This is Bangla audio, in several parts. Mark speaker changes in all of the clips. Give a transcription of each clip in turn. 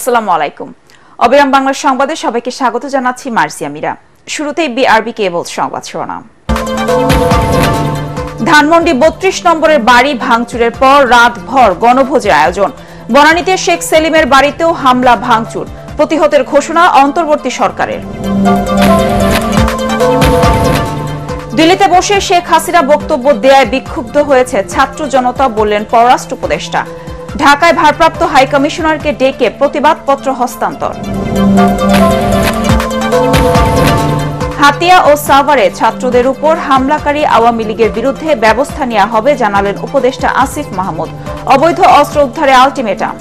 Speaker 1: আসসালামু আলাইকুম। অবিরাম বাংলা সংবাদে সবাইকে স্বাগত জানাচ্ছি মার্সিয়া মীরা। শুরুতেই বিআরবি কেবল সংবাদ শিরোনাম। ধানমন্ডি ৩২ নম্বরের বাড়ি ভাঙচুরের পর রাতভর গণভোজের আয়োজন। বনানীতে শেখ সেলিমের বাড়িতেও হামলা ভাঙচুর। প্রতিহতের ঘোষণা অন্তর্বর্তী সরকারের। দিল্লিতে বসে শেখ হাসিনা বক্তব্য দেয়ায় বিক্ষুব্ধ হয়েছে ছাত্র জনতা, বললেন পররাষ্ট্র উপদেষ্টা। ঢাকায় ভারপ্রাপ্ত হাইকমিশনারকে ডেকে প্রতিবাদপত্র হস্তান্তর। হাতিয়া ও সাভারে ছাত্রদের উপর হামলাকারী আওয়ামী লীগের বিরুদ্ধে ব্যবস্থা নেওয়া হবে, জানালেন উপদেষ্টা আসিফ মাহমুদ। অবৈধ অস্ত্র উদ্ধারে আলটিমেটাম।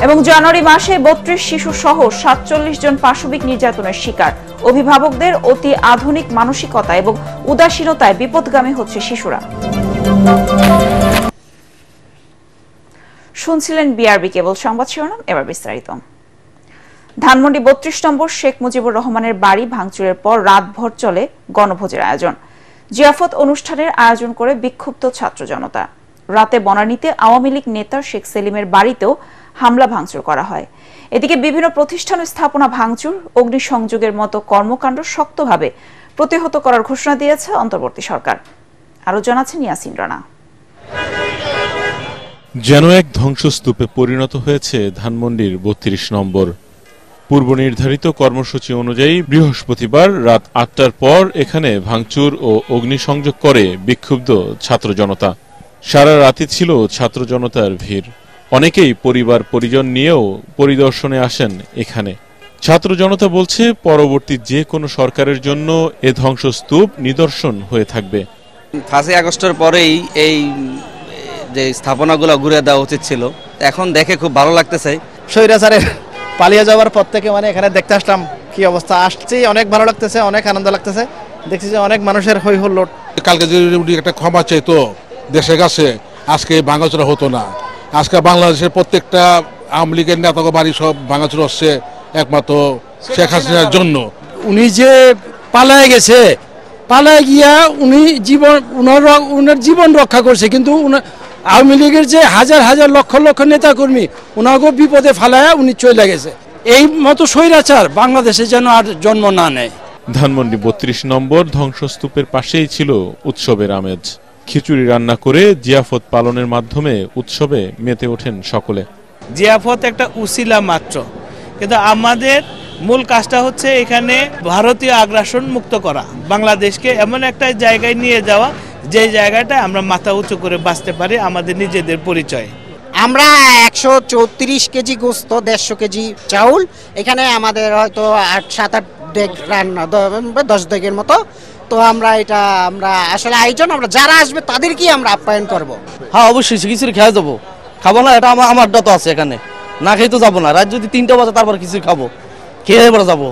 Speaker 1: এবং জানুয়ারি মাসে ৩২ শিশু সহ ৪৭ জন পাশবিক নির্যাতনের শিকার। অভিভাবকদের অতি আধুনিক মানসিকতা এবং উদাসীনতায় বিপদগামী হচ্ছে শিশুরা। শুনছিলেন বিআরবি কেবল সংবাদ শিরোনাম, এবার বিস্তারিত। ধানমন্ডি ৩২ নম্বর শেখ মুজিবুর রহমানের বাড়ি ভাঙচুরের পর রাতভর চলে গণভোজের আয়োজন। জিয়াফত অনুষ্ঠানের আয়োজন করে বিক্ষুব্ধ ছাত্র জনতা। রাতে বনানীতে আওয়ামী লীগ নেতা শেখ সেলিমের বাড়িতেও হামলা ভাঙচুর করা হয়। এদিকে বিভিন্ন প্রতিষ্ঠান স্থাপনা ভাঙচুর, অগ্নিসংযোগের মতো কর্মকাণ্ড শক্তভাবে প্রতিহত করার ঘোষণা দিয়েছে অন্তর্বর্তী সরকার। আরো জানাচ্ছেন ইয়াসিন রানা।
Speaker 2: যেন এক ধ্বংসস্তূপে পরিণত হয়েছে ধানমন্ডির ৩২ নম্বর। পূর্ব নির্ধারিত কর্মসূচি অনুযায়ী বৃহস্পতিবার রাত ৮টার পর এখানে ভাঙচুর ও অগ্নিসংযোগ করে বিক্ষুব্ধ ছাত্র জনতা। সারা রাতই ছিল ছাত্র জনতার ভিড়। অনেকেই পরিবার পরিজন নিয়েও পরিদর্শনে আসেন এখানে। ছাত্র জনতা বলছে, পরবর্তী যে কোনো সরকারের জন্য এ ধ্বংসস্তূপ নিদর্শন হয়ে থাকবে।
Speaker 3: ৫ই আগস্টের পরেই এই যে স্থাপনাগুলো ঘুরে দেওয়া উচিত ছিল। এখন দেখে খুব ভালো লাগতেছে।
Speaker 4: স্বৈরাচারের পালিয়ে যাওয়ার পর থেকে এখানে দেখতে আসলাম কি অবস্থা। আসছি, অনেক ভালো লাগতেছে, অনেক আনন্দ লাগতেছে। দেখছি যে অনেক মানুষের হই হুল্লোড়।
Speaker 5: কালকে যদি একটা ক্ষমা চাইতো দেশের কাছে, আজকে ভাঙাচোরা হতো না। আজকে বাংলাদেশের প্রত্যেকটা আওয়ামী লীগের নেতা বাড়ি সব ভাঙাচোরা হচ্ছে একমাত্র শেখ হাসিনার জন্য।
Speaker 6: উনি যে পালায় গেছে, পালায় গিয়া উনি উনার জীবন রক্ষা করছে, কিন্তু আওয়ামী লীগের যে হাজার হাজার লক্ষ লক্ষ নেতা কর্মী ওনাকে বিপদে ফালায় উনি চলে গেছে। এই মতো স্বৈরাচার বাংলাদেশে যেন আর জন্ম না নেয়।
Speaker 2: ধানমন্ডি ৩২ নম্বর ধ্বংসস্তূপের পাশেই ছিল উৎসবের আমেজ। খিচুড়ি রান্না করে জিয়াফত পালনের মাধ্যমে উৎসবে মেতে ওঠেন সকলে।
Speaker 7: জিয়াফত একটা উসিলা মাত্র, কিন্তু আমাদের মূল কাজটা হচ্ছে এখানে ভারতীয় আগ্রাসন মুক্ত করা, বাংলাদেশকে এমন একটা জায়গায় নিয়ে যাওয়া যে জায়গাটা আমরা মাথা উঁচু করে বাঁচতে পারি আমাদের নিজেদের পরিচয়।
Speaker 8: আমরা ১৩৪ কেজি গোস্ত, ১৫০ কেজি চাউল, এখানে আমাদের হয়তো ৭-৮ ডেগ রান্না, ১০ ডেগের মতো। তো আমরা আসলে আয়োজন, আমরা যারা আসবে তাদেরকেই আমরা আপ্যায়ন করব।
Speaker 3: হ্যাঁ, অবশ্যই খিচুড়ি খেয়ে যাবো। খাবো না এটা আমারটা তো আছে এখানে, না খেয়ে তো যাবো না। রাত যদি ৩টা বাজে তারপর খিচুড়ি খাবো, খেয়ে পরে যাবো।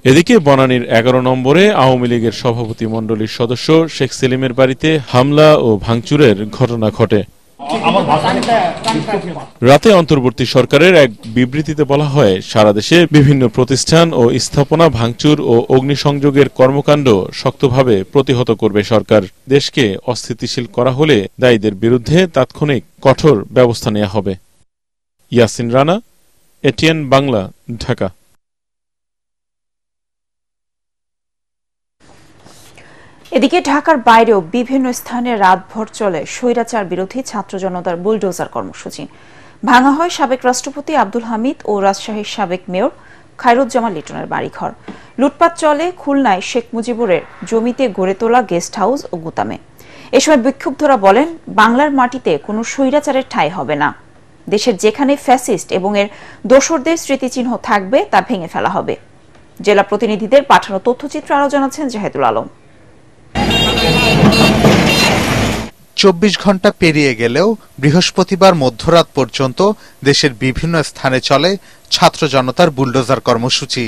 Speaker 2: এদিকে বনানীর ১১ নম্বরে আওয়ামী লীগের সভাপতি মণ্ডলীর সদস্য শেখ সেলিমের বাড়িতে হামলা ও ভাঙচুরের ঘটনা ঘটে। রাতে অন্তর্বর্তী সরকারের এক বিবৃতিতে বলা হয়, সারা দেশে বিভিন্ন প্রতিষ্ঠান ও স্থাপনা ভাঙচুর ও অগ্নিসংযোগের কর্মকাণ্ড শক্তভাবে প্রতিহত করবে সরকার। দেশকে অস্থিতিশীল করা হলে দায়ীদের বিরুদ্ধে তাৎক্ষণিক কঠোর ব্যবস্থা নেওয়া হবে। ইয়াসিন রানা, এটিএন বাংলা, ঢাকা।
Speaker 1: এদিকে ঢাকার বাইরেও বিভিন্ন স্থানে রাতভর চলে স্বৈরাচার বিরোধী ছাত্র জনতার বুলডোজার কর্মসূচি। ভাঙা হয় সাবেক রাষ্ট্রপতি আব্দুল হামিদ ও রাজশাহীর সাবেক মেয়র খায়রুজ্জামান লিটনের বাড়িঘর। লুটপাট চলে খুলনায় শেখ মুজিবুরের জমিতে গড়ে তোলা গেস্ট হাউস ও গুতামে। এ সময় বিক্ষুব্ধরা বলেন, বাংলার মাটিতে কোনো স্বৈরাচারের ঠাঁই হবে না। দেশের যেখানে ফ্যাসিস্ট এবং এর দোসরদের স্মৃতিচিহ্ন থাকবে তা ভেঙে ফেলা হবে। জেলা প্রতিনিধিদের পাঠানো তথ্যচিত্র আরো জানাচ্ছেন জাহেদুল আলম।
Speaker 9: ২৪ ঘন্টা পেরিয়ে গেলেও বৃহস্পতিবার মধ্যরাত পর্যন্ত দেশের বিভিন্ন স্থানে চলে ছাত্র জনতার বুলডোজার কর্মসূচি।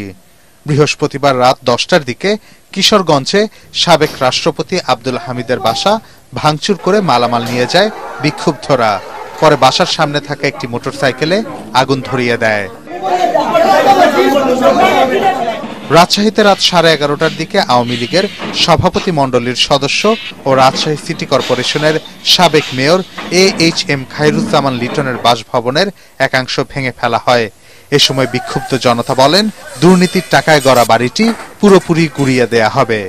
Speaker 9: বৃহস্পতিবার রাত ১০টার দিকে কিশোরগঞ্জে সাবেক রাষ্ট্রপতি আব্দুল হামিদের বাসা ভাঙচুর করে মালামাল নিয়ে যায় বিক্ষুব্ধরা। পরে বাসার সামনে থাকা একটি মোটরসাইকেলে আগুন ধরিয়ে দেয়। রাজশাহীতে রাত 11:30টার দিকে আওয়ামী লীগের সভাপতি মণ্ডলীর সদস্য ও রাজশাহী সিটি কর্পোরেশনের সাবেক মেয়র AHM খায়রুজ্জামান লিটনের বাসভবনের একাংশ ভেঙে ফেলা হয়। এ সময় বিক্ষুব্ধ জনতা বলেন, দুর্নীতির টাকায় গড়া বাড়িটি পুরোপুরি গুড়িয়ে দেয়া হবে।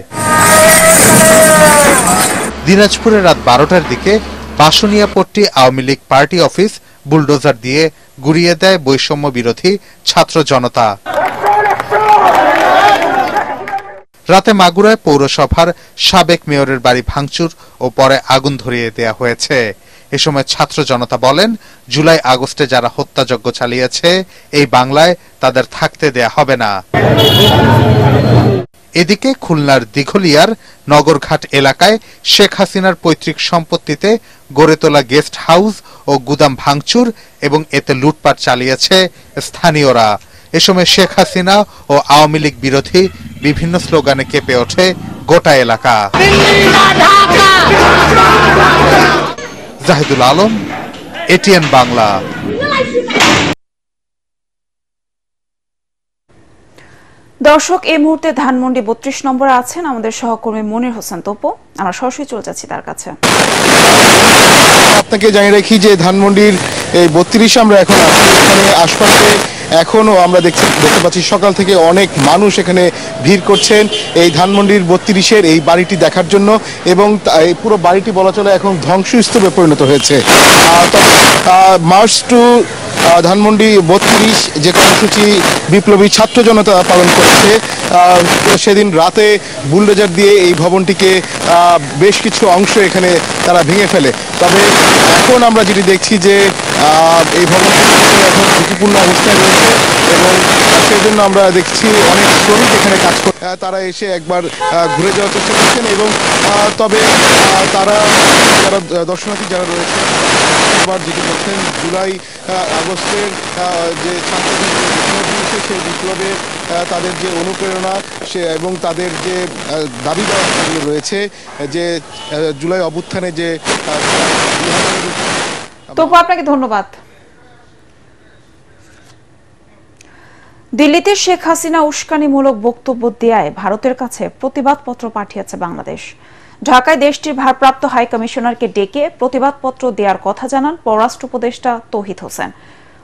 Speaker 9: দিনাজপুরে রাত 12টার দিকে Basuniapatti Awami League party office bulldozer দিয়ে গুড়িয়ে দেয় বৈষম্য বিরোধী ছাত্র জনতা। রাতে মাগুরায় পৌরসভার সাবেক মেয়রের বাড়ি ভাঙচুর ও পরে আগুন ধরিয়ে দেয়া হয়েছে। এ সময় ছাত্র জনতা বলেন, জুলাই আগস্টে যারা হত্যাযজ্ঞ চালিয়েছে এই বাংলায় তাদের থাকতে দেয়া হবে না। এদিকে খুলনার দিঘলিয়ার নগরঘাট এলাকায় শেখ হাসিনার পৈতৃক সম্পত্তিতে গড়ে তোলা গেস্ট হাউস ও গুদাম ভাঙচুর এবং এতে লুটপাট চালিয়েছে স্থানীয়রা। এ সময় শেখ হাসিনা ও আওয়ামী লীগ বিরোধী বিভিন্ন স্লোগানে কেঁপে ওঠে গোটা এলাকা। জাহিদুল আলম, ATN বাংলা।
Speaker 1: দর্শক, এই মুহূর্তে ধানমন্ডি 32 নম্বরে আছেন আমাদের সহকর্মী মনির হোসেন তপু। আমরা সরাসরি চলে যাচ্ছি তার কাছে।
Speaker 10: আপনাকে জানিয়ে রাখি যে ধানমন্ডির এই 32 আমরা এখন আছি। এখানে আশপাশে এখনো আমরা দেখতে পাচ্ছি সকাল থেকে অনেক মানুষ এখানে ভিড় করছেন এই ধানমন্ডির 32-এর এই বাড়িটি দেখার জন্য, এবং এই পুরো বাড়িটি বলা চলে এখন ধ্বংসস্তূপে পরিণত হয়েছে। মার্চ টু ধানমন্ডি 32 যে কর্মসূচি বিপ্লবী ছাত্র জনতা পালন করেছে, সেদিন রাতে বুলডোজার দিয়ে এই ভবনটিকে বেশ কিছু অংশ এখানে তারা ভেঙে ফেলে। তবে এখন আমরা যেটি দেখছি যে এই ভবনটি এখন ঝুঁকিপূর্ণ অবস্থায় রয়েছে, এবং সেই জন্য আমরা দেখছি অনেক শ্রমিক এখানে কাজ করে তারা এসে একবার ঘুরে যাওয়ার চেষ্টা করছেন, এবং তবে তারা যারা দর্শনার্থী যারা রয়েছে যেটি বলছেন জুলাই আগস্টের যে ছাত্রদের বিপ্লব হয়েছে সেই বিপ্লবে তাদের যে অনুপ্রেরণা সে এবং তাদের যে দাবি দাওয়াগুলো রয়েছে, যে জুলাই অভ্যুত্থানে যে।
Speaker 1: তবু আপনাকে ধন্যবাদ। দিল্লিতে শেখ হাসিনা উস্কানিমূলক বক্তব্য দেয়ায় ভারতের কাছে প্রতিবাদপত্র পাঠিয়েছে বাংলাদেশ। ঢাকায় দেশটির ভারপ্রাপ্ত হাই কমিশনারকে ডেকে প্রতিবাদপত্র দেওয়ার কথা জানান পররাষ্ট্র উপদেষ্টা তৌহিদ হোসেন।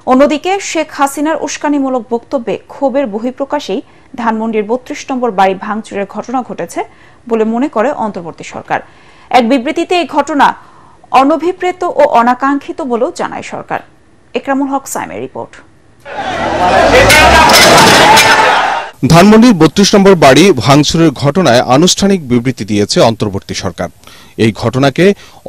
Speaker 1: অন্যদিকে শেখ হাসিনার উস্কানিমূলক বক্তব্যে ক্ষোভের বহিঃপ্রকাশেই ধানমন্ডির 32 নম্বর বাড়ি ভাঙচুরের ঘটনা ঘটেছে বলে মনে করে অন্তর্বর্তী সরকার। এক বিবৃতিতে এই ঘটনা অনভিপ্রেত ও অনাকাঙ্ক্ষিত বলেও জানায় সরকার। একরামুল হক সাইমের রিপোর্ট।
Speaker 11: ধানমন্ডির 32 নম্বর বাড়ি ভাঙচুরের ঘটনায় আনুষ্ঠানিক বিবৃতি দিয়েছে অন্তর্বর্তী সরকার। এই ঘটনাকে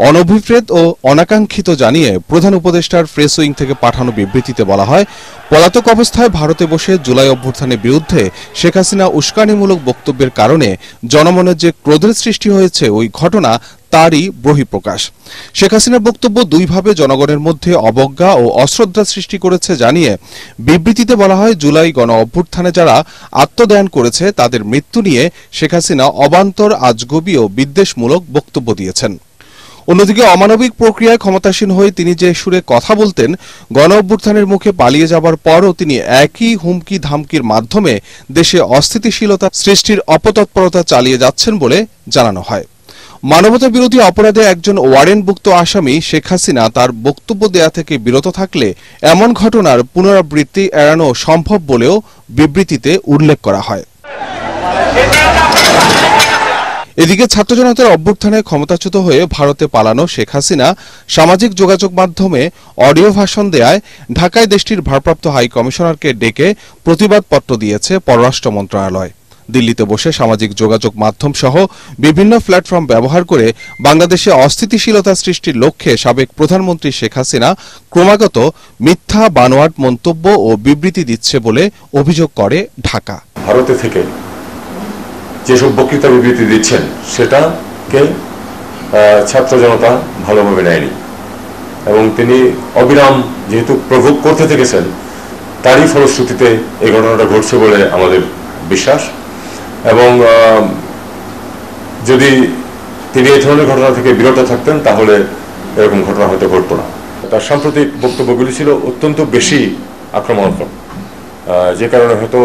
Speaker 11: অনভিপ্রেত ও অনাকাঙ্ক্ষিত জানিয়ে প্রধান উপদেষ্টার প্রেস উইং থেকে পাঠানো বিবৃতিতে বলা হয়, পলাতক অবস্থায় ভারতে বসে জুলাই অভ্যুত্থানের বিরুদ্ধে শেখ হাসিনা উস্কানিমূলক বক্তব্যের কারণে জনমনে যে ক্রোধের সৃষ্টি হয়েছে ওই ঘটনা তারই বহিঃপ্রকাশ। শেখ হাসিনার বক্তব্য দুইভাবে জনগণের মধ্যে অবজ্ঞা ও অশ্রদ্ধা সৃষ্টি করেছে জানিয়ে বিবৃতিতে বলা হয়, জুলাই গণ অভ্যুত্থানে যারা আত্মদান করেছে তাদের মৃত্যু নিয়ে শেখ হাসিনা অবান্তর, আজগবি ও বিদ্বেষমূলক বক্তব্য দিয়েছেন। অন্যদিকে অমানবিক প্রক্রিয়ায় ক্ষমতাসীন হয়ে তিনি যে সুরে কথা বলতেন, গণ অভ্যুত্থানের মুখে পালিয়ে যাবার পরও তিনি একই হুমকি ধামকির মাধ্যমে দেশে অস্থিতিশীলতা সৃষ্টির অপতৎপরতা চালিয়ে যাচ্ছেন বলে জানানো হয়। মানবতা বিরোধী অপরাধে একজন ওয়ারেন্টভুক্ত আসামি শেখ হাসিনা তার বক্তব্য দেয়া থেকে বিরত থাকলে এমন ঘটনার পুনরাবৃত্তি এড়ানো সম্ভব বলেও বিবৃতিতে উল্লেখ করা হয়। এদিকে ছাত্র জনতার অভ্যুত্থানে ক্ষমতাচ্যুত হয়ে ভারতে পালানো শেখ হাসিনা সামাজিক যোগাযোগ মাধ্যমে অডিও ভাষণ দেয়ায় ঢাকায় দেশটির ভারপ্রাপ্ত হাই কমিশনারকে ডেকে প্রতিবাদপত্র দিয়েছে পররাষ্ট্র মন্ত্রণালয়। দিল্লিতে বসে সামাজিক যোগাযোগ মাধ্যম সহ বিভিন্ন প্ল্যাটফর্ম ব্যবহার করে বাংলাদেশে অস্থিতিশীলতা সৃষ্টির লক্ষ্যে সাবেক প্রধানমন্ত্রী শেখ হাসিনা ক্রমাগত মিথ্যা বানোয়াট মন্তব্য ও বিবৃতি দিচ্ছে বলে অভিযোগ করে ঢাকা।
Speaker 12: ভারতে থেকে যেসব বক্তৃতা বিবৃতি দিচ্ছেন সেটাকে ছাত্র জনতা ভালোভাবে নেয়নি, এবং তিনি অবিরাম যেহেতু প্রভোগ করতে থেকেছেন তারই ফলশ্রুতিতে এই ঘটনাটা ঘটছে বলে আমাদের বিশ্বাস। এবং যদি তিনি এই ধরনের ঘটনা থেকে বিরত থাকতেন তাহলে এরকম ঘটনা হয়তো ঘটতো না। তার সাম্প্রতিক বক্তব্যগুলি ছিল অত্যন্ত বেশি আক্রমণাত্মক, যে কারণে হয়তো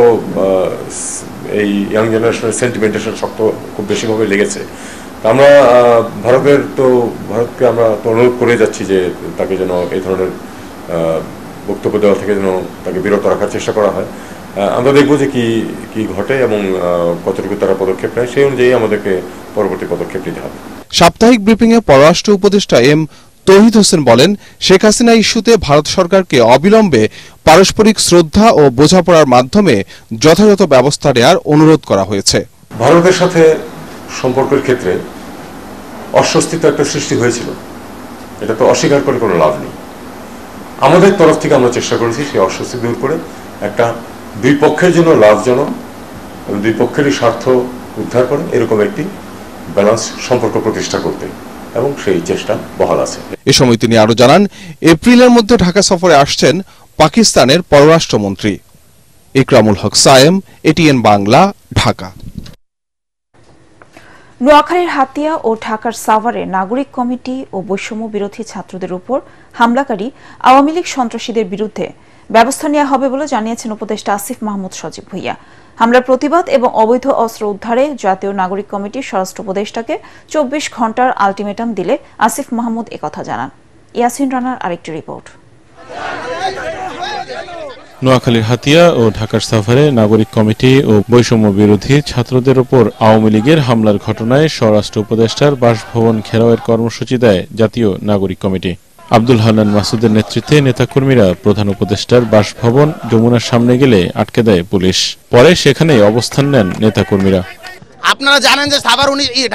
Speaker 12: এই ইয়াং জেনারেশনের সেন্টিমেন্টেশন শক্ত খুব বেশিভাবে লেগেছে। আমরা ভারতকে আমরা তো অনুরোধ করে যাচ্ছি যে তাকে যেন এই ধরনের বক্তব্য দেওয়া থেকে যেন তাকে বিরত রাখার চেষ্টা করা হয়। আমরা দেখব যে কি ঘটে এবং কতটুকু তারা পদক্ষেপ নেয়, সেই অনুযায়ী আমাদেরকে পরবর্তী পদক্ষেপ নিতে হবে।
Speaker 11: সাপ্তাহিক ব্রিফিংয়ে পররাষ্ট্র উপদেষ্টা এম তৌহিদ হোসেন বলেন, শেখ হাসিনা ইস্যুতে ভারত সরকারকে অবিলম্বে পারস্পরিক শ্রদ্ধা ও বোঝাপড়ার মাধ্যমে যথাযথ ব্যবস্থা নেওয়ার অনুরোধ করা হয়েছে।
Speaker 12: ভারতের সাথে সম্পর্কের ক্ষেত্রে অস্বস্তি তো একটা সৃষ্টি হয়েছিল, এটা তো অস্বীকার করে কোনো লাভ নেই। আমাদের তরফ থেকে আমরা চেষ্টা করেছি সেই অস্বস্তি দূর করে একটা দুই পক্ষের জন্য লাভজনক এবং দুই পক্ষেরই স্বার্থ উদ্ধার করে এরকম একটি ব্যালেন্স সম্পর্ক প্রতিষ্ঠা করতে, এবং সেই চেষ্টা বহাল আছে।
Speaker 11: এ সময় তিনি আরো জানান, এপ্রিলের মধ্যে ঢাকা সফরে আসছেন পাকিস্তানের পররাষ্ট্রমন্ত্রী। ইকরামুল হক সায়েম, এটিএন বাংলা, ঢাকা।
Speaker 1: নোয়াখালীর হাতিয়া ও ঢাকার সাভারে নাগরিক কমিটি ও বৈষম্য বিরোধী ছাত্রদের উপর হামলাকারী আওয়ামী লীগ সন্ত্রাসীদের বিরুদ্ধে ব্যবস্থা নেওয়া হবে বলে জানিয়েছেন উপদেষ্টা আসিফ মাহমুদ সজীব ভুঁইয়া। হামলার প্রতিবাদ এবং অবৈধ অস্ত্র উদ্ধারে জাতীয় নাগরিক কমিটির স্বরাষ্ট্র উপদেষ্টাকে 24 ঘণ্টার আলটিমেটাম দিলে আসিফ মাহমুদ একথা জানান। ইয়াসিন রানার আরেকটি রিপোর্ট।
Speaker 2: নোয়াখালীর হাতিয়া ও ঢাকার সাভারে নাগরিক কমিটি ও বৈষম্য বিরোধী ছাত্রদের উপর আওয়ামী লীগের হামলার ঘটনায় স্বরাষ্ট্র উপদেষ্টার বাসভবন ঘেরাওয়ের কর্মসূচি দেয় জাতীয় নাগরিক কমিটি। আব্দুল হান্নান মাসুদের নেতৃত্বে নেতাকর্মীরা প্রধান উপদেষ্টার বাসভবন যমুনার সামনে গেলে আটকে দেয় পুলিশ। পরে সেখানে অবস্থান নেন নেতাকর্মীরা।
Speaker 13: আপনারা জানেন যে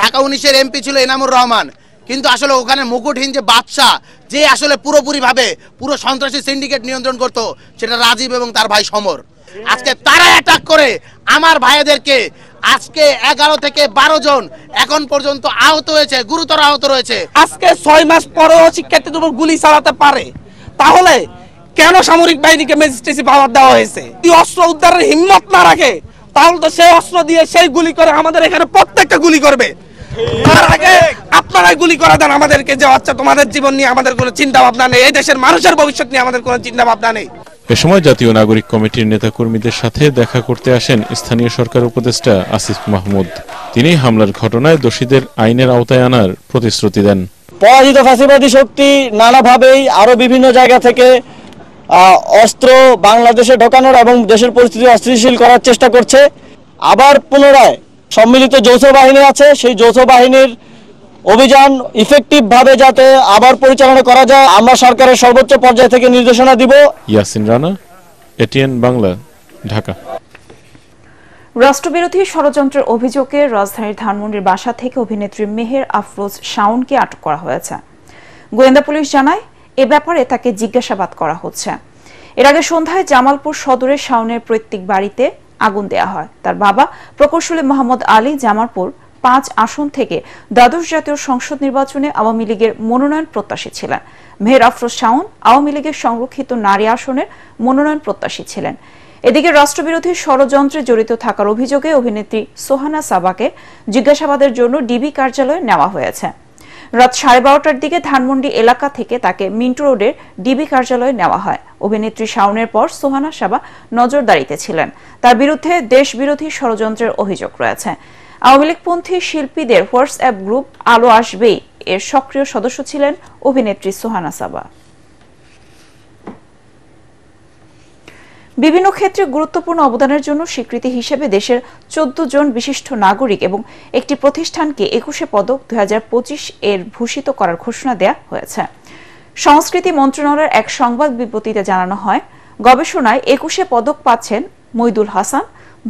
Speaker 13: ঢাকা 19-এর এমপি ছিল এনামুর রহমান, কিন্তু আসলে ওখানে মুকুটহীন যে বাদশা, যে আসলে পুরোপুরি ভাবে পুরো সন্ত্রাসী সিন্ডিকেট নিয়ন্ত্রণ করত, সেটা রাজীব এবং তার ভাই সমর। আজকে তারা অ্যাটাক করে আমার ভাইদেরকে, আজকে 11 থেকে 12 জন এখন পর্যন্ত আহত হয়েছে, গুরুতর আহত রয়েছে।
Speaker 3: আজকে 6 মাস পরেও শিক্ষার্থীদের উপর গুলি চালাতে পারে, তাহলে কেন সামরিক বাহিনীকে ম্যাজিস্ট্রেসি পাওয়ার দেওয়া হয়েছে? যদি অস্ত্র উদ্ধারের হিম্মত না রাখে, তাহলে তো সেই অস্ত্র দিয়ে সেই গুলি করে আমাদের এখানে প্রত্যেকটা গুলি করবে। তার আগে আপনারাই গুলি করে দেন আমাদেরকে, যে আচ্ছা তোমাদের জীবন নিয়ে আমাদের কোনো চিন্তা ভাবনা নেই, এই দেশের মানুষের ভবিষ্যৎ নিয়ে আমাদের কোনো চিন্তা ভাবনা নেই।
Speaker 2: এ সময় জাতীয় নাগরিক কমিটির নেতাকর্মীদের সাথে দেখা করতে আসেন স্থানীয় সরকার উপদেষ্টা আসিফ মাহমুদ। তিনি হামলার ঘটনায় দোষীদের আইনের আওতায় আনার প্রতিশ্রুতি দেন।
Speaker 14: পরাজিত ফ্যাসিবাদী শক্তি নানাভাবেই আরো বিভিন্ন জায়গা থেকে অস্ত্র বাংলাদেশে ঢোকানোর এবং দেশের পরিস্থিতি অস্থিতিশীল করার চেষ্টা করছে। আবার পুনরায় সম্মিলিত যৌথ বাহিনী আছে, সেই যৌথ বাহিনীর অভিযান ইফেক্টিভ ভাবে যাতে আবার পরিচালনা করা যায়, আমরা সরকারের সর্বোচ্চ পর্যায় থেকে নির্দেশনা দিব।
Speaker 2: ইয়াসিন রানা, এটিএন বাংলা, ঢাকা।
Speaker 1: রাষ্ট্রবিরোধী ষড়যন্ত্রের অভিযোগে রাজধানীর ধানমন্ডির বাসা থেকে অভিনেত্রী মেহের আফরোজ শাওনকে আটক করা হয়েছে। গোয়েন্দা পুলিশ জানায়, এ ব্যাপারে তাকে জিজ্ঞাসাবাদ করা হচ্ছে। এর আগে সন্ধ্যায় জামালপুর সদরের শাওনের পৈতৃক বাড়িতে আগুন দেয়া হয়। তার বাবা প্রকৌশলী মোহাম্মদ আলী জামালপুর 5 আসন থেকে দ্বাদশ জাতীয় সংসদ নির্বাচনে আওয়ামী লীগের মনোনয়ন প্রত্যাশী ছিলেন। মেহের আফরোজ শাওন আওয়ামী লীগের সংরক্ষিত নারী আসনের মনোনয়ন প্রত্যাশী ছিলেন। এদিকে রাষ্ট্রবিরোধী ষড়যন্ত্রে জড়িত থাকার অভিযোগে অভিনেত্রী সোহানা সাবাকে জিজ্ঞাসাবাদের জন্য ডিবি কার্যালয়ে নেওয়া হয়েছে। রাত 12:30টার দিকে ধানমন্ডি এলাকা থেকে তাকে মিন্টু রোডের ডিবি কার্যালয়ে নেওয়া হয়। অভিনেত্রী শাওনের পর সোহানা সাবা নজরদারিতে ছিলেন। তার বিরুদ্ধে দেশবিরোধী ষড়যন্ত্রের অভিযোগ রয়েছে। আওয়ামী লীগপন্থী শিল্পীদের হোয়াটসঅ্যাপ গ্রুপ আলো আসবেই এর সক্রিয় সদস্য ছিলেন অভিনেত্রী সোহানা সাবা। বিভিন্ন ক্ষেত্রে গুরুত্বপূর্ণ অবদানের জন্য স্বীকৃতি হিসেবে দেশের 14 জন বিশিষ্ট নাগরিক এবং একটি প্রতিষ্ঠানকে 21শে পদক 2025 এর ভূষিত করার ঘোষণা দেয়া হয়েছে। সংস্কৃতি মন্ত্রণালয়ের এক সংবাদ বিবৃতিতে জানানো হয়, গবেষণায় 21শে পদক পাচ্ছেন মইদুল হাসান,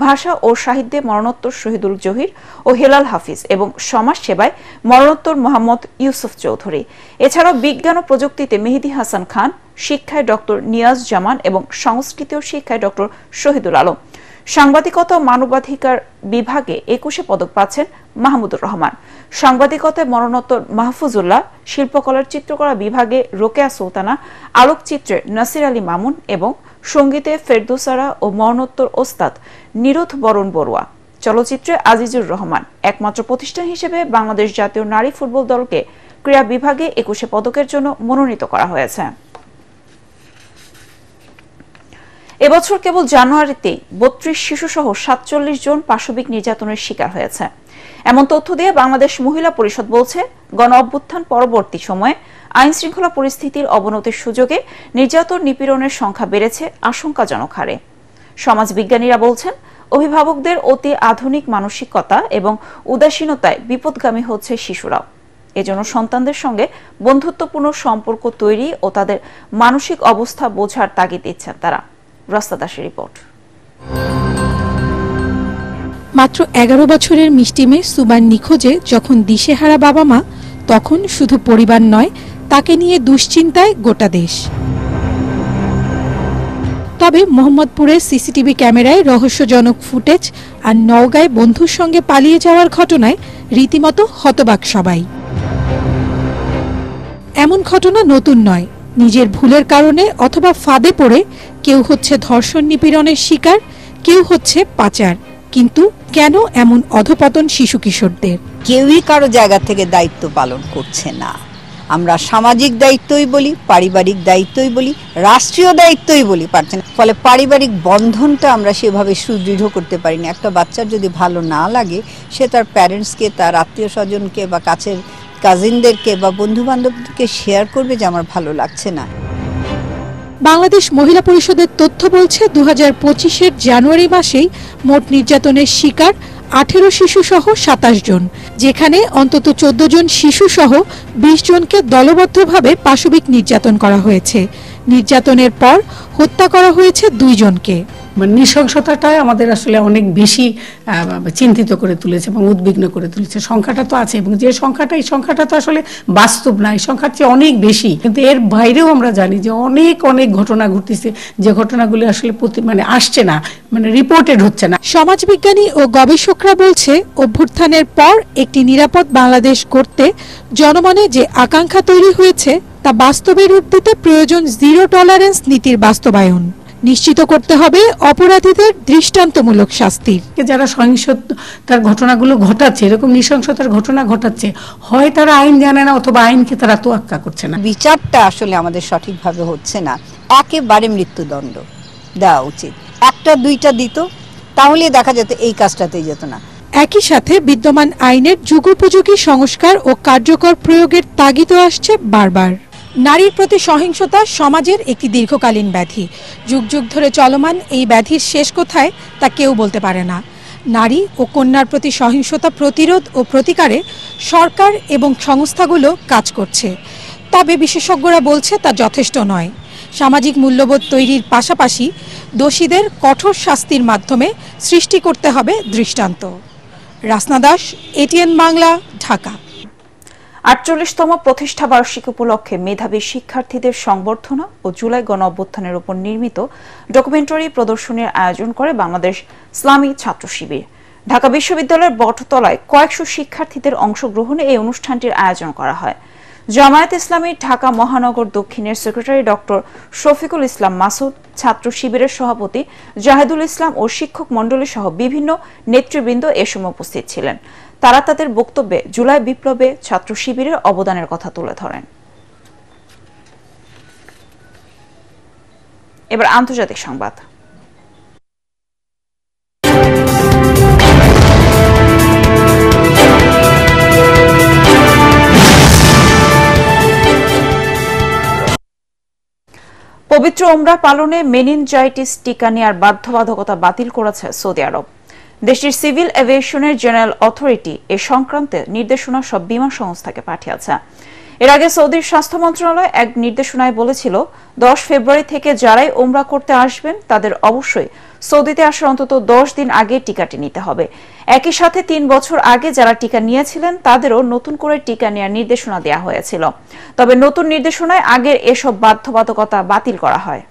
Speaker 1: ভাষা ও সাহিত্যে মরণোত্তর শহীদুল জহির ও হেলাল হাফিজ এবং সমাজ সেবায় মরণোত্তর মোহাম্মদ ইউসুফ চৌধুরী। এছাড়াও বিজ্ঞান ও প্রযুক্তিতে মেহেদী হাসান খান, শিক্ষায় ডক্টর নিয়াজ জামান এবং সংস্কৃতি ও শিক্ষায় ডক্টর শহীদুল আলম। সাংবাদিকতা ও মানবাধিকার বিভাগে 21শে পদক পাচ্ছেন মাহমুদুর রহমান। সাংবাদিকতায় মরণোত্তর মাহফুজুল্লাহ, শিল্পকলার চিত্রকলা বিভাগে রোকেয়া সুলতানা, আলোকচিত্রে নাসির আলী মামুন এবং সঙ্গীতে ফেরদৌসারা ও মরণোত্তর ওস্তাদ নিরোধ বরণ বড়ুয়া। চলচ্চিত্রে আজিজুর রহমান। একমাত্র প্রতিষ্ঠান হিসেবে বাংলাদেশ জাতীয় নারী ফুটবল দলকে ক্রীড়া বিভাগে 21শে পদকের জন্য মনোনীত করা হয়েছে। এবছর কেবল জানুয়ারিতেই ৩২ শিশুসহ ৪৭ জন পাশবিক নির্যাতনের শিকার হয়েছে। এমন তথ্য দিয়ে বাংলাদেশ মহিলা পরিষদ বলছে, গণ অভ্যুত্থান পরবর্তী সময়ে আইন শৃঙ্খলা পরিস্থিতির অবনতির সুযোগে নির্যাতন নিপীড়নের সংখ্যা বেড়েছে আশঙ্কাজনক হারে। সমাজবিজ্ঞানীরা বলছেন, অভিভাবকদের অতি আধুনিক মানসিকতা এবং উদাসীনতায় বিপদগামী হচ্ছে শিশুরাও। এজন্য সন্তানদের সঙ্গে বন্ধুত্বপূর্ণ সম্পর্ক তৈরি ও তাদের মানসিক অবস্থা বোঝার তাগিদ দিচ্ছেন তারা। রাস্তা দাসের রিপোর্ট।
Speaker 15: মাত্র 11 বছরের মিষ্টি মেয়ে সুবান নিখোঁজে যখন দিশেহারা বাবা মা, তখন শুধু পরিবার নয়, তাকে নিয়ে দুশ্চিন্তায় গোটা দেশ। তবে মোহাম্মদপুরের সিসিটিভি ক্যামেরায় রহস্যজনক ফুটেজ আর নওগাঁয় বন্ধুর সঙ্গে পালিয়ে যাওয়ার ঘটনায় রীতিমতো হতবাক সবাই। এমন ঘটনা নতুন নয়। নিজের ভুলের কারণে অথবা ফাঁদে পড়ে কেউ হচ্ছে ধর্ষণ নিপীড়নের শিকার, কেউ হচ্ছে পাচার। কিন্তু কেন এমন অধপতন শিশু কিশোরদের?
Speaker 16: কেউই কারো জায়গা থেকে দায়িত্ব পালন করছে না। আমরা সামাজিক দায়িত্বই বলি, পারিবারিক দায়িত্বই বলি, রাষ্ট্রীয় দায়িত্বই বলি, পারছে না। ফলে পারিবারিক বন্ধনটা আমরা সেভাবে সুদৃঢ় করতে পারি না। একটা বাচ্চার যদি ভালো না লাগে, সে তার প্যারেন্টসকে, তার আত্মীয় স্বজনকে বা কাছের কাজিনদেরকে বা বন্ধু বান্ধবদেরকে শেয়ার করবে যে আমার ভালো লাগছে না।
Speaker 15: বাংলাদেশ মহিলা পরিষদের তথ্য বলছে, 2025-এর জানুয়ারি মাসেই মোট নির্যাতনের শিকার 18 শিশু সহ 27 জন, যেখানে অন্তত 14 জন শিশু সহ 20 জনকে দলবদ্ধভাবে পাশবিক নির্যাতন করা হয়েছে। নির্যাতনের পর হত্যা করা হয়েছে 2 জনকে।
Speaker 17: নৃশংসতাটাই আমাদের আসলে অনেক বেশি চিন্তিত করে তুলেছে এবং উদ্বিগ্ন করে তুলেছে। সংখ্যাটা তো আছে, এবং যে সংখ্যাটা, এই সংখ্যাটা তো আসলে বাস্তব না, এই সংখ্যার চেয়ে অনেক বেশি। কিন্তু এর বাইরেও আমরা জানি যে অনেক অনেক ঘটনা ঘটতেছে, যে ঘটনাগুলি আসলে আসছে না, রিপোর্টেড হচ্ছে না।
Speaker 15: সমাজবিজ্ঞানী ও গবেষকরা বলছে, অভ্যুত্থানের পর একটি নিরাপদ বাংলাদেশ গড়তে জনমনে যে আকাঙ্ক্ষা তৈরি হয়েছে, তা বাস্তবে রূপ দিতে প্রয়োজন জিরো টলারেন্স নীতির বাস্তবায়ন। নিশ্চিত করতে হবে অপরাধীদের দৃষ্টান্তমূলক শাস্তি।
Speaker 17: যারা সহিংসতার ঘটনাগুলো ঘটাচ্ছে, এরকম নৃশংসতার ঘটনা ঘটাচ্ছে, হয় তারা আইন জানে না অথবা আইনকে তারা তোয়াক্কা করছে না।
Speaker 16: বিচারটা আসলে আমাদের সঠিকভাবে হচ্ছে না। একেবারে মৃত্যুদণ্ড দেওয়া উচিত। 1-2টা দিত, তাহলে দেখা যেত এই কাজটাতেই যেত না।
Speaker 15: একই সাথে বিদ্যমান আইনের যুগোপযোগী সংস্কার ও কার্যকর প্রয়োগের তাগিদও আসছে বারবার। নারীর প্রতি সহিংসতা সমাজের একটি দীর্ঘকালীন ব্যাধি। যুগ যুগ ধরে চলমান এই ব্যাধির শেষ কোথায় তা কেউ বলতে পারে না। নারী ও কন্যার প্রতি সহিংসতা প্রতিরোধ ও প্রতিকারে সরকার এবং সংস্থাগুলো কাজ করছে, তবে বিশেষজ্ঞরা বলছে তা যথেষ্ট নয়। সামাজিক মূল্যবোধ তৈরির পাশাপাশি দোষীদের কঠোর শাস্তির মাধ্যমে সৃষ্টি করতে হবে দৃষ্টান্ত। রাসনা দাস, এটিএন বাংলা, ঢাকা।
Speaker 1: ৪৮তম প্রতিষ্ঠা বার্ষিকী উপলক্ষে মেধাবী শিক্ষার্থীদের সংবর্ধনা ও জুলাই গণ অভ্যুত্থানের উপর নির্মিত ডকুমেন্টারি প্রদর্শনীর আয়োজন করে বাংলাদেশ ইসলামী ছাত্র শিবির। ঢাকা বিশ্ববিদ্যালয়ের বটতলায় কয়েকশো শিক্ষার্থীদের অংশগ্রহণে এই অনুষ্ঠানটির আয়োজন করা হয়। জামায়াত ইসলামী ঢাকা মহানগর দক্ষিণের সেক্রেটারি ডক্টর শফিকুল ইসলাম মাসুদ, ছাত্র শিবিরের সভাপতি জাহেদুল ইসলাম ও শিক্ষক মণ্ডলী সহ বিভিন্ন নেতৃবৃন্দ এ সময় উপস্থিত ছিলেন। তারা তাদের বক্তব্যে জুলাই বিপ্লবে ছাত্র শিবিরের অবদানের কথা তুলে ধরেন। এবার আন্তর্জাতিক সংবাদ। পবিত্র ওমরা পালনে মেনিনজাইটিস টিকা নেওয়ার বাধ্যবাধকতা বাতিল করেছে সৌদি আরব। দেশটির সিভিল এভিয়েশনের জেনারেল অথরিটি এ সংক্রান্তে নির্দেশনা সব বিমান সংস্থাকে পাঠিয়েছে। এর আগে সৌদির স্বাস্থ্য মন্ত্রণালয় এক নির্দেশনায় বলেছিল, 10 ফেব্রুয়ারি থেকে যারাই ওমরা করতে আসবেন তাদের অবশ্যই সৌদিতে আসার অন্তত 10 দিন আগে টিকাটি নিতে হবে। একই সাথে 3 বছর আগে যারা টিকা নিয়েছিলেন তাদেরও নতুন করে টিকা নেওয়ার নির্দেশনা দেওয়া হয়েছিল। তবে নতুন নির্দেশনায় আগের এসব বাধ্যবাধকতা বাতিল করা হয়।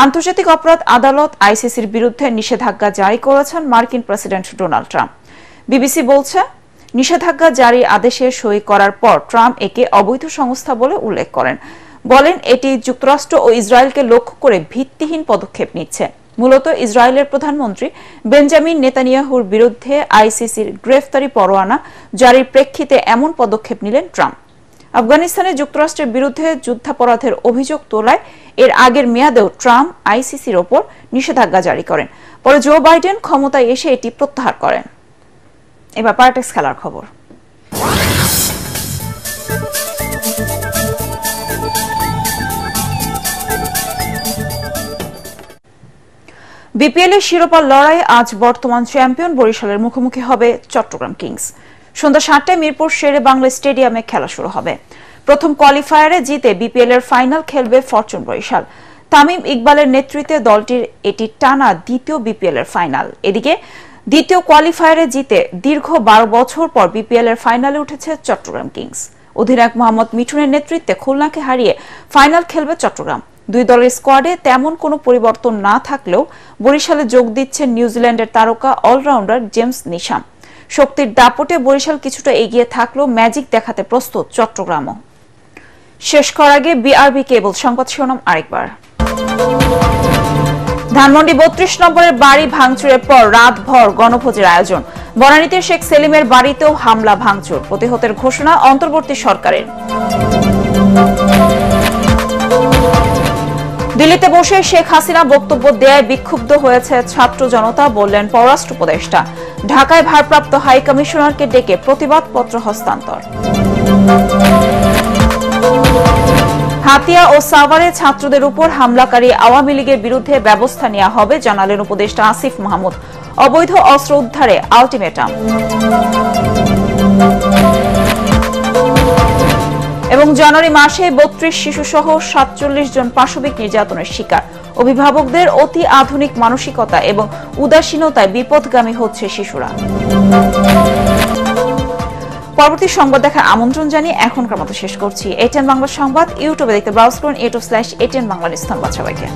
Speaker 1: আন্তর্জাতিক অপরাধ আদালত আইসিসির বিরুদ্ধে নিষেধাজ্ঞা জারি করেছেন মার্কিন প্রেসিডেন্ট ডোনাল্ড ট্রাম্প। বিবিসি বলছে, নিষেধাজ্ঞা জারি আদেশে সই করার পর ট্রাম্প একে অবৈধ সংস্থা বলে উল্লেখ করেন। বলেন, এটি যুক্তরাষ্ট্র ও ইসরায়েলকে লক্ষ্য করে ভিত্তিহীন পদক্ষেপ নিচ্ছে। মূলত ইসরায়েলের প্রধানমন্ত্রী বেঞ্জামিন নেতানিয়াহুর বিরুদ্ধে আইসিসির গ্রেফতারি পরোয়ানা জারির প্রেক্ষিতে এমন পদক্ষেপ নিলেন ট্রাম্প। আফগানিস্তানে যুক্তরাষ্ট্রের বিরুদ্ধে যুদ্ধাপরাধের অভিযোগ তোলায় এর আগের মেয়াদেও ট্রাম্প আইসিসির ওপর নিষেধাজ্ঞা জারি করেন। পরে জো বাইডেন ক্ষমতায় এসে এটি প্রত্যাহার করেন। এবার পার্টেক্স খেলার খবর। বিপিএল এর শিরোপার লড়াই আজ বর্তমান চ্যাম্পিয়ন বরিশালের মুখোমুখি হবে চট্টগ্রাম কিংস। সন্ধ্যা 7টায় মিরপুর শেরে বাংলা স্টেডিয়ামে খেলা শুরু হবে। প্রথম কোয়ালিফায়ারে জিতে বিপিএল এর ফাইনাল খেলবে ফরচুন বরিশাল। তামিম ইকবালের নেতৃত্বে দলটির এটি টানা দ্বিতীয় বিপিএল এর ফাইনাল। এদিকে দ্বিতীয় কোয়ালিফায়ারে জিতে দীর্ঘ 12 বছর পর বিপিএল এর ফাইনালে উঠেছে চট্টগ্রাম কিংস। অধিনায়ক মোহাম্মদ মিঠুনের নেতৃত্বে খুলনাকে হারিয়ে ফাইনাল খেলবে চট্টগ্রাম। দুই দলের স্কোয়াডে তেমন কোনো পরিবর্তন না থাকলেও বরিশালে যোগ দিচ্ছেন নিউজিল্যান্ডের তারকা অলরাউন্ডার জেমস নিশাম। শক্তির দাপটে বরিশাল কিছুটা এগিয়ে থাকলেও ম্যাজিক দেখাতে প্রস্তুত চট্টগ্রামও। শেষ করার আগে বিআরবি কেবল সংবাদ শিরোনাম আরেকবার। ধানমন্ডি 32 নম্বরের বাড়ি ভাঙচুরের পর রাতভর গণভোজের আয়োজন। বনানীতে শেখ সেলিমের বাড়িতেও হামলা ভাঙচুর। প্রতিহতের ঘোষণা অন্তর্বর্তী সরকারের। দিল্লিতে বসে শেখ হাসিনা বক্তব্য দেয়ায় বিক্ষুব্ধ হয়েছে ছাত্র জনতা, বললেন পররাষ্ট্র উপদেষ্টা। ঢাকায় ভারপ্রাপ্ত হাই কমিশনারকে ডেকে প্রতিবাদপত্র হস্তান্তর। হাতিয়া ও সাভারে ছাত্রদের উপর হামলাকারী আওয়ামী লীগের বিরুদ্ধে ব্যবস্থা নেওয়া হবে, জানালেন উপদেষ্টা আসিফ মাহমুদ। অবৈধ অস্ত্র উদ্ধারে আলটিমেটাম। এবং জানুয়ারি মাসে 32 শিশুসহ 47 জন পাশবিক নির্যাতনের শিকার। অভিভাবকদের অতি আধুনিক মানসিকতা এবং উদাসীনতায় বিপদগামী হচ্ছে শিশুরা। পরবর্তী সংবাদ দেখার আমন্ত্রণ জানিয়ে এখনকার মতো শেষ করছি। এটিএন বাংলা সংবাদ ইউটিউবে দেখতে ব্রাউজ করুন youtube/ATN বাংলা। ধন্যবাদ সবাইকে।